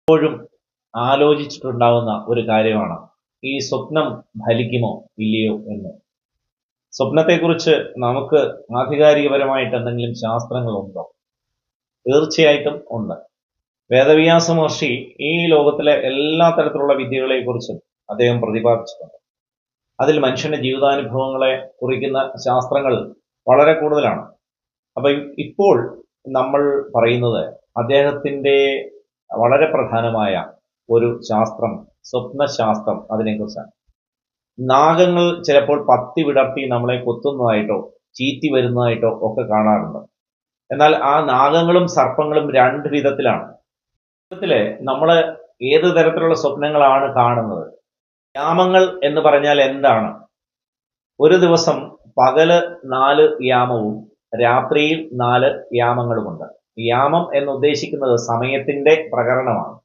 എപ്പോഴും ആലോചിച്ചിട്ടുണ്ടാവുന്ന ഒരു കാര്യമാണ് ഈ സ്വപ്നം ഫലിക്കുമോ ഇല്ലയോ എന്ന്. സ്വപ്നത്തെക്കുറിച്ച് നമുക്ക് ആധികാരികപരമായിട്ട് എന്തെങ്കിലും ശാസ്ത്രങ്ങളുണ്ടോ? തീർച്ചയായിട്ടും ഉണ്ട്. വേദവ്യാസ മഹർഷി ഈ ലോകത്തിലെ എല്ലാ തരത്തിലുള്ള വിദ്യകളെക്കുറിച്ചും അദ്ദേഹം പ്രതിപാദിച്ചിട്ടുണ്ട്. അതിൽ മനുഷ്യന്റെ ജീവിതാനുഭവങ്ങളെ കുറിക്കുന്ന ശാസ്ത്രങ്ങൾ വളരെ കൂടുതലാണ്. അപ്പൊ ഇപ്പോൾ നമ്മൾ പറയുന്നത് അദ്ദേഹത്തിന്റെ വളരെ പ്രധാനമായ ഒരു ശാസ്ത്രം, സ്വപ്നശാസ്ത്രം, അതിനെക്കുറിച്ചാണ്. നാഗങ്ങൾ ചിലപ്പോൾ പത്തി വിടർത്തി നമ്മളെ കൊത്തുന്നതായിട്ടോ ചീറ്റി വരുന്നതായിട്ടോ ഒക്കെ കാണാറുണ്ട്. എന്നാൽ ആ നാഗങ്ങളും സർപ്പങ്ങളും രണ്ട് വിധത്തിലാണ്. വിധത്തില് നമ്മൾ ഏത് തരത്തിലുള്ള സ്വപ്നങ്ങളാണ് കാണുന്നത്? യാമങ്ങൾ എന്ന് പറഞ്ഞാൽ എന്താണ്? ഒരു ദിവസം പകല് 4 യാമവും രാത്രിയിൽ 4 യാമങ്ങളുമുണ്ട്. യാമം എന്ന് ഉദ്ദേശിക്കുന്നത് സമയത്തിന്റെ പ്രകരണമാണ്.